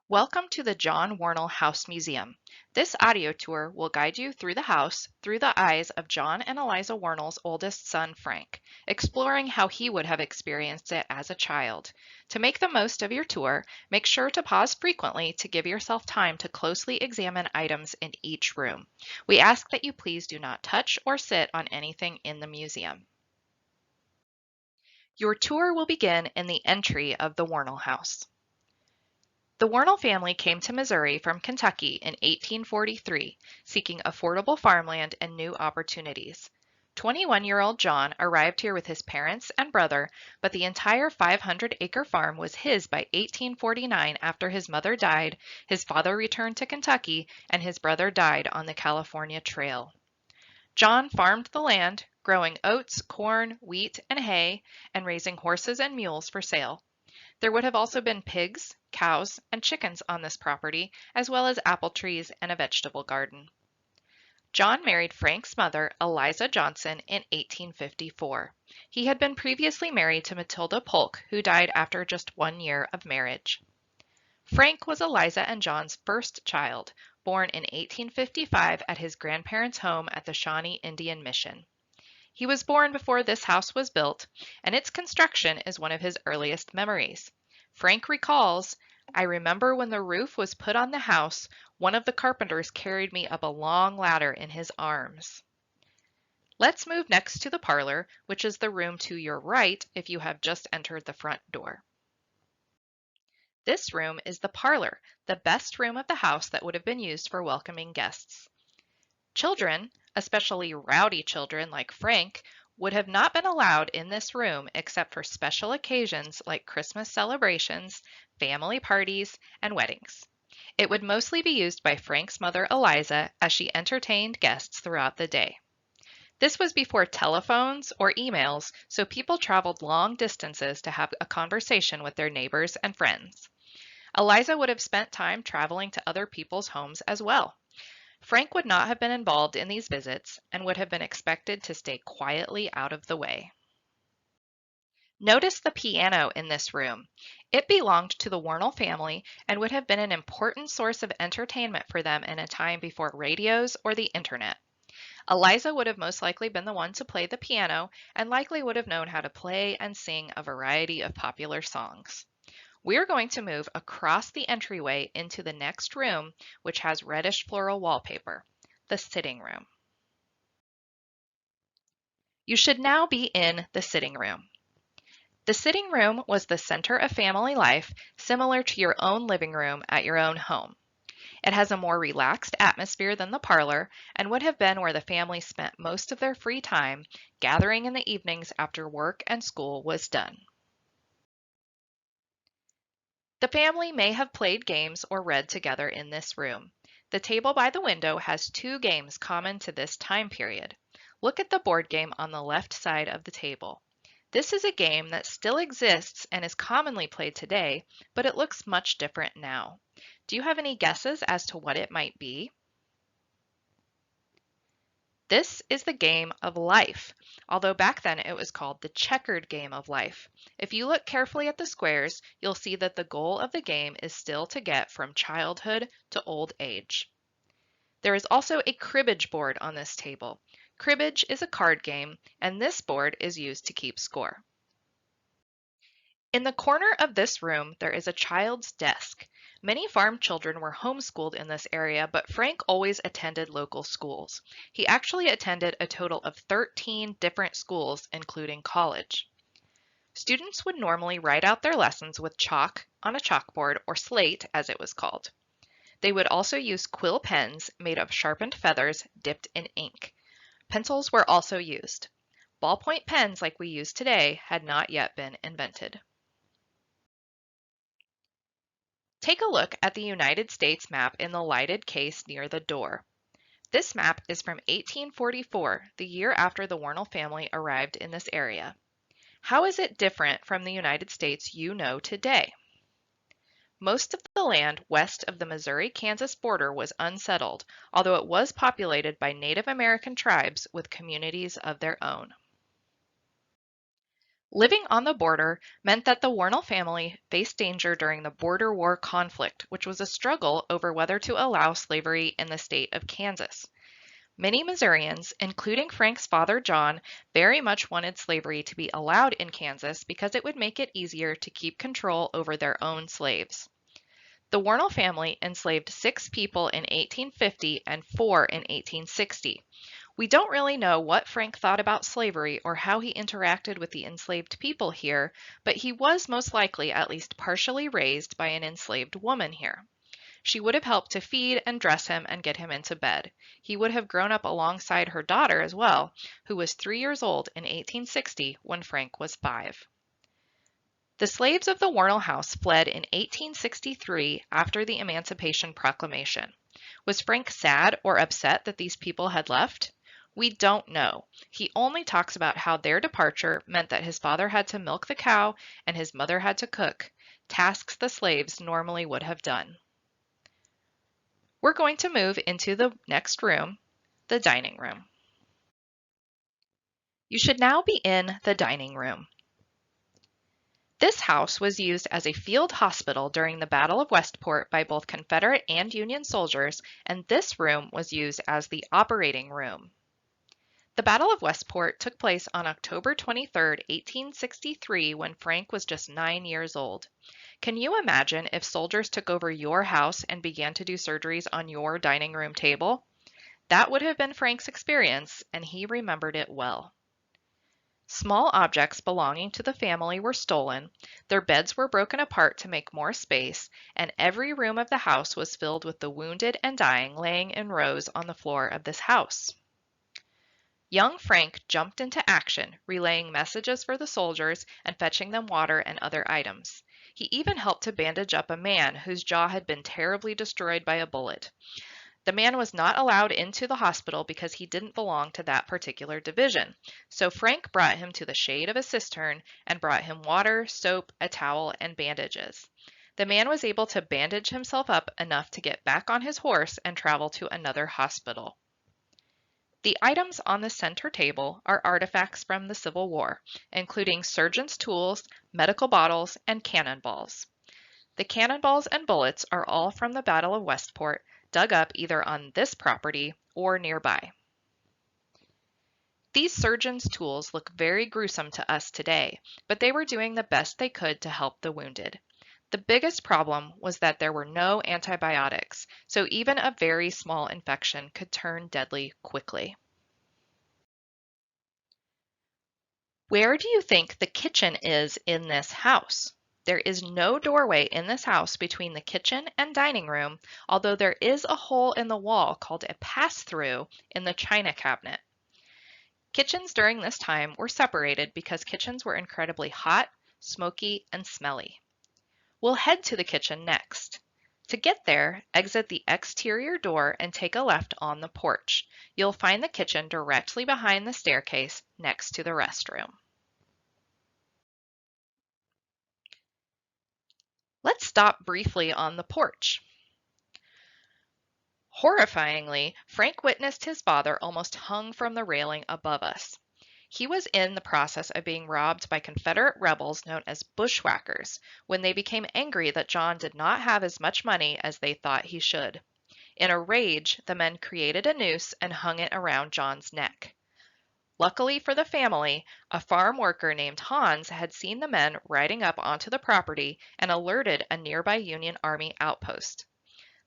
Welcome to the John Wornall House Museum. This audio tour will guide you through the house through the eyes of John and Eliza Wornall's oldest son, Frank, exploring how he would have experienced it as a child. To make the most of your tour, make sure to pause frequently to give yourself time to closely examine items in each room. We ask that you please do not touch or sit on anything in the museum. Your tour will begin in the entry of the Wornall House. The Wornall family came to Missouri from Kentucky in 1843, seeking affordable farmland and new opportunities. 21-year-old John arrived here with his parents and brother, but the entire 500-acre farm was his by 1849 after his mother died, his father returned to Kentucky, and his brother died on the California Trail. John farmed the land, growing oats, corn, wheat, and hay, and raising horses and mules for sale. There would have also been pigs, cows, and chickens on this property, as well as apple trees and a vegetable garden. John married Frank's mother, Eliza Johnson, in 1854. He had been previously married to Matilda Polk, who died after just 1 year of marriage. Frank was Eliza and John's first child, born in 1855 at his grandparents' home at the Shawnee Indian Mission. He was born before this house was built, and its construction is one of his earliest memories. Frank recalls, "I remember when the roof was put on the house, one of the carpenters carried me up a long ladder in his arms." Let's move next to the parlor, which is the room to your right if you have just entered the front door. This room is the parlor, the best room of the house that would have been used for welcoming guests. Children, especially rowdy children like Frank, would have not been allowed in this room except for special occasions like Christmas celebrations, family parties, and weddings. It would mostly be used by Frank's mother Eliza as she entertained guests throughout the day. This was before telephones or emails, so people traveled long distances to have a conversation with their neighbors and friends. Eliza would have spent time traveling to other people's homes as well. Frank would not have been involved in these visits and would have been expected to stay quietly out of the way. Notice the piano in this room. It belonged to the Wornall family and would have been an important source of entertainment for them in a time before radios or the internet. Eliza would have most likely been the one to play the piano and likely would have known how to play and sing a variety of popular songs. We're going to move across the entryway into the next room, which has reddish floral wallpaper, the sitting room. You should now be in the sitting room. The sitting room was the center of family life, similar to your own living room at your own home. It has a more relaxed atmosphere than the parlor and would have been where the family spent most of their free time, gathering in the evenings after work and school was done. The family may have played games or read together in this room. The table by the window has 2 games common to this time period. Look at the board game on the left side of the table. This is a game that still exists and is commonly played today, but it looks much different now. Do you have any guesses as to what it might be? This is the game of life, although back then it was called the checkered game of life. If you look carefully at the squares, you'll see that the goal of the game is still to get from childhood to old age. There is also a cribbage board on this table. Cribbage is a card game, and this board is used to keep score. In the corner of this room, there is a child's desk. Many farm children were homeschooled in this area, but Frank always attended local schools. He actually attended a total of 13 different schools, including college. Students would normally write out their lessons with chalk on a chalkboard, or slate as it was called. They would also use quill pens made of sharpened feathers dipped in ink. Pencils were also used. Ballpoint pens like we use today had not yet been invented. Take a look at the United States map in the lighted case near the door. This map is from 1844, the year after the Wornall family arrived in this area. How is it different from the United States you know today? Most of the land west of the Missouri-Kansas border was unsettled, although it was populated by Native American tribes with communities of their own. Living on the border meant that the Wornall family faced danger during the Border War conflict, which was a struggle over whether to allow slavery in the state of Kansas. Many Missourians, including Frank's father John, very much wanted slavery to be allowed in Kansas because it would make it easier to keep control over their own slaves. The Wornall family enslaved 6 people in 1850 and 4 in 1860. We don't really know what Frank thought about slavery or how he interacted with the enslaved people here, but he was most likely at least partially raised by an enslaved woman here. She would have helped to feed and dress him and get him into bed. He would have grown up alongside her daughter as well, who was 3 years old in 1860 when Frank was 5. The slaves of the Wornall House fled in 1863 after the Emancipation Proclamation. Was Frank sad or upset that these people had left? We don't know. He only talks about how their departure meant that his father had to milk the cow and his mother had to cook, tasks the slaves normally would have done. We're going to move into the next room, the dining room. You should now be in the dining room. This house was used as a field hospital during the Battle of Westport by both Confederate and Union soldiers, and this room was used as the operating room. The Battle of Westport took place on October 23, 1863, when Frank was just 9 years old. Can you imagine if soldiers took over your house and began to do surgeries on your dining room table? That would have been Frank's experience, and he remembered it well. Small objects belonging to the family were stolen, their beds were broken apart to make more space, and every room of the house was filled with the wounded and dying laying in rows on the floor of this house. Young Frank jumped into action, relaying messages for the soldiers and fetching them water and other items. He even helped to bandage up a man whose jaw had been terribly destroyed by a bullet. The man was not allowed into the hospital because he didn't belong to that particular division. So Frank brought him to the shade of a cistern and brought him water, soap, a towel, and bandages. The man was able to bandage himself up enough to get back on his horse and travel to another hospital. The items on the center table are artifacts from the Civil War, including surgeon's tools, medical bottles, and cannonballs. The cannonballs and bullets are all from the Battle of Westport, dug up either on this property or nearby. These surgeons' tools look very gruesome to us today, but they were doing the best they could to help the wounded. The biggest problem was that there were no antibiotics, so even a very small infection could turn deadly quickly. Where do you think the kitchen is in this house? There is no doorway in this house between the kitchen and dining room, although there is a hole in the wall called a pass-through in the china cabinet. Kitchens during this time were separated because kitchens were incredibly hot, smoky, and smelly. We'll head to the kitchen next. To get there, exit the exterior door and take a left on the porch. You'll find the kitchen directly behind the staircase next to the restroom. Let's stop briefly on the porch. Horrifyingly, Frank witnessed his father almost hung from the railing above us. He was in the process of being robbed by Confederate rebels known as bushwhackers when they became angry that John did not have as much money as they thought he should. In a rage, the men created a noose and hung it around John's neck. Luckily for the family, a farm worker named Hans had seen the men riding up onto the property and alerted a nearby Union Army outpost.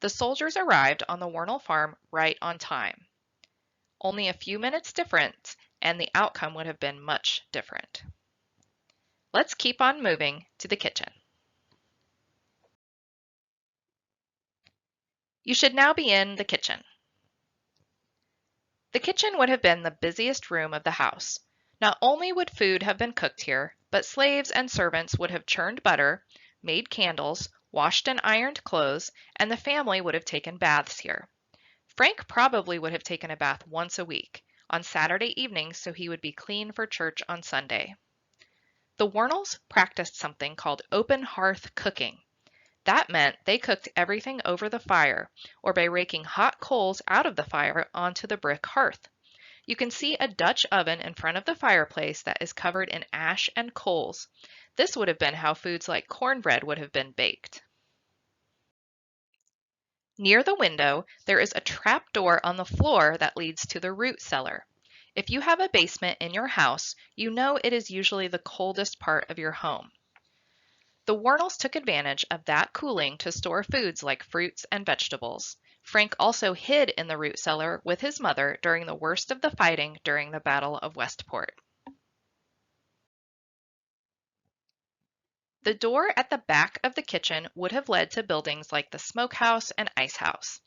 The soldiers arrived on the Wornall farm right on time. Only a few minutes difference, and the outcome would have been much different. Let's keep on moving to the kitchen. You should now be in the kitchen. The kitchen would have been the busiest room of the house. Not only would food have been cooked here, but slaves and servants would have churned butter, made candles, washed and ironed clothes, and the family would have taken baths here. Frank probably would have taken a bath once a week, on Saturday evenings so he would be clean for church on Sunday. The Wornalls practiced something called open hearth cooking. That meant they cooked everything over the fire, or by raking hot coals out of the fire onto the brick hearth. You can see a Dutch oven in front of the fireplace that is covered in ash and coals. This would have been how foods like cornbread would have been baked. Near the window, there is a trap door on the floor that leads to the root cellar. If you have a basement in your house, you know it is usually the coldest part of your home. The Wornalls took advantage of that cooling to store foods like fruits and vegetables. Frank also hid in the root cellar with his mother during the worst of the fighting during the Battle of Westport. The door at the back of the kitchen would have led to buildings like the smokehouse and ice house.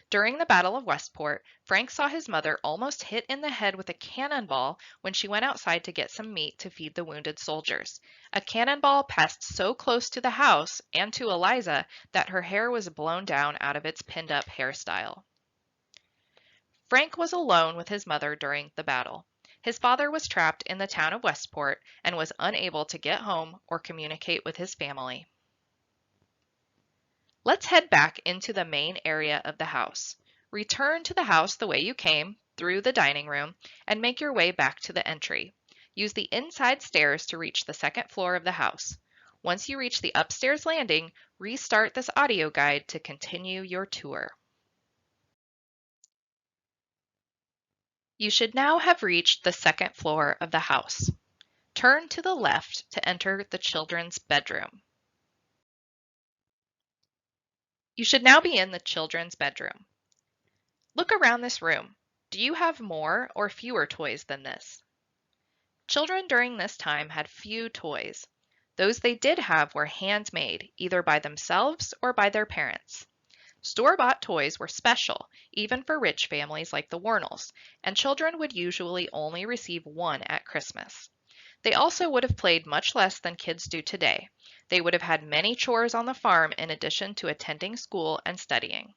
During the Battle of Westport, Frank saw his mother almost hit in the head with a cannonball when she went outside to get some meat to feed the wounded soldiers. A cannonball passed so close to the house and to Eliza that her hair was blown down out of its pinned-up hairstyle. Frank was alone with his mother during the battle. His father was trapped in the town of Westport and was unable to get home or communicate with his family. Let's head back into the main area of the house. Return to the house the way you came, through the dining room, and make your way back to the entry. Use the inside stairs to reach the second floor of the house. Once you reach the upstairs landing, restart this audio guide to continue your tour. You should now have reached the second floor of the house. Turn to the left to enter the children's bedroom. You should now be in the children's bedroom. Look around this room. Do you have more or fewer toys than this? Children during this time had few toys. Those they did have were handmade, either by themselves or by their parents. Store-bought toys were special, even for rich families like the Wornalls, and children would usually only receive one at Christmas. They also would have played much less than kids do today. They would have had many chores on the farm in addition to attending school and studying.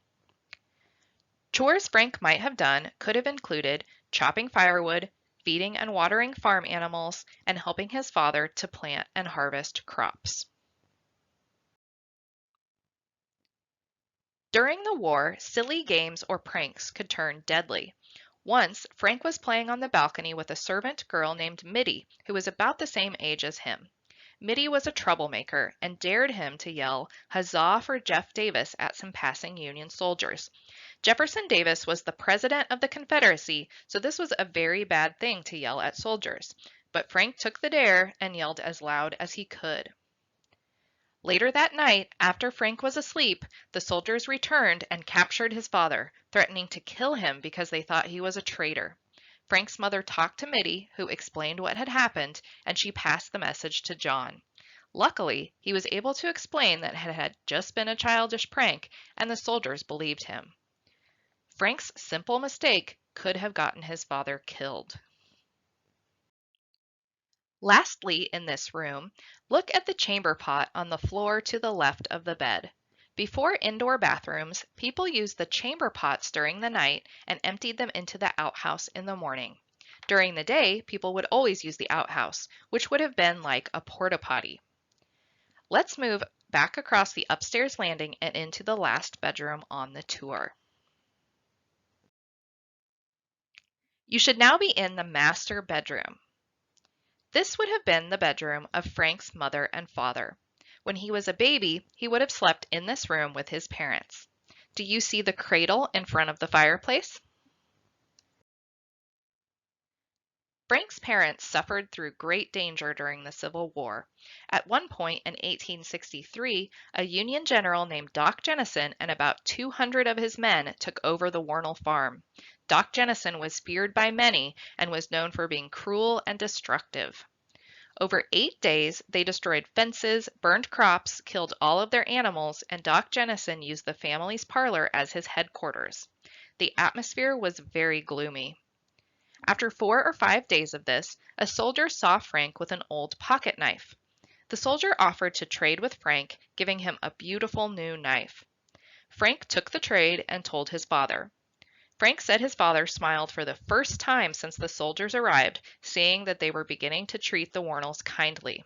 Chores Frank might have done could have included chopping firewood, feeding and watering farm animals, and helping his father to plant and harvest crops. During the war, silly games or pranks could turn deadly. Once, Frank was playing on the balcony with a servant girl named Mitty, who was about the same age as him. Mitty was a troublemaker and dared him to yell, "Huzzah for Jeff Davis" at some passing Union soldiers. Jefferson Davis was the president of the Confederacy, so this was a very bad thing to yell at soldiers. But Frank took the dare and yelled as loud as he could. Later that night, after Frank was asleep, the soldiers returned and captured his father, threatening to kill him because they thought he was a traitor. Frank's mother talked to Mitty, who explained what had happened, and she passed the message to John. Luckily, he was able to explain that it had just been a childish prank, and the soldiers believed him. Frank's simple mistake could have gotten his father killed. Lastly, in this room, look at the chamber pot on the floor to the left of the bed. Before indoor bathrooms, people used the chamber pots during the night and emptied them into the outhouse in the morning. During the day, people would always use the outhouse, which would have been like a porta potty. Let's move back across the upstairs landing and into the last bedroom on the tour. You should now be in the master bedroom. This would have been the bedroom of Frank's mother and father. When he was a baby, he would have slept in this room with his parents. Do you see the cradle in front of the fireplace? Frank's parents suffered through great danger during the Civil War. At one point in 1863, a Union general named Doc Jennison and about 200 of his men took over the Wornall farm. Doc Jennison was feared by many and was known for being cruel and destructive. Over 8 days, they destroyed fences, burned crops, killed all of their animals, and Doc Jennison used the family's parlor as his headquarters. The atmosphere was very gloomy. After 4 or 5 days of this, a soldier saw Frank with an old pocket knife. The soldier offered to trade with Frank, giving him a beautiful new knife. Frank took the trade and told his father. Frank said his father smiled for the first time since the soldiers arrived, seeing that they were beginning to treat the Wornalls kindly.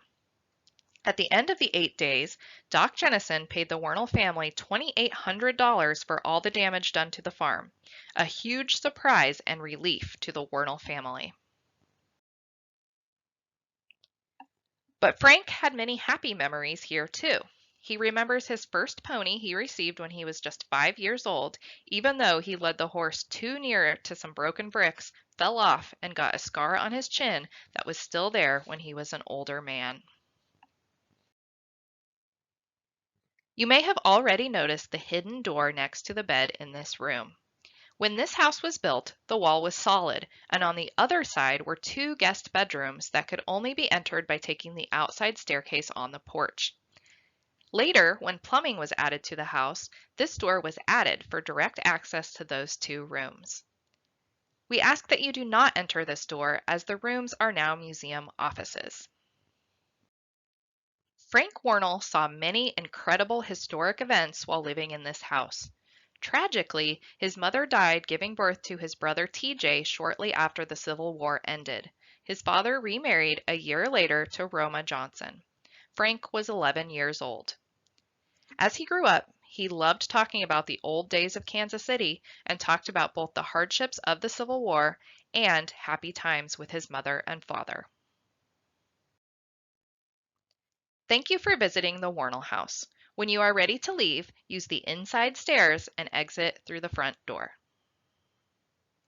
At the end of the 8 days, Doc Jennison paid the Wornall family $2,800 for all the damage done to the farm, a huge surprise and relief to the Wornall family. But Frank had many happy memories here too. He remembers his first pony he received when he was just 5 years old, even though he led the horse too near to some broken bricks, fell off, and got a scar on his chin that was still there when he was an older man. You may have already noticed the hidden door next to the bed in this room. When this house was built, the wall was solid, and on the other side were two guest bedrooms that could only be entered by taking the outside staircase on the porch. Later, when plumbing was added to the house, this door was added for direct access to those two rooms. We ask that you do not enter this door as the rooms are now museum offices. Frank Wornall saw many incredible historic events while living in this house. Tragically, his mother died giving birth to his brother TJ shortly after the Civil War ended. His father remarried a year later to Roma Johnson. Frank was 11 years old. As he grew up, he loved talking about the old days of Kansas City and talked about both the hardships of the Civil War and happy times with his mother and father. Thank you for visiting the Wornall House. When you are ready to leave, use the inside stairs and exit through the front door.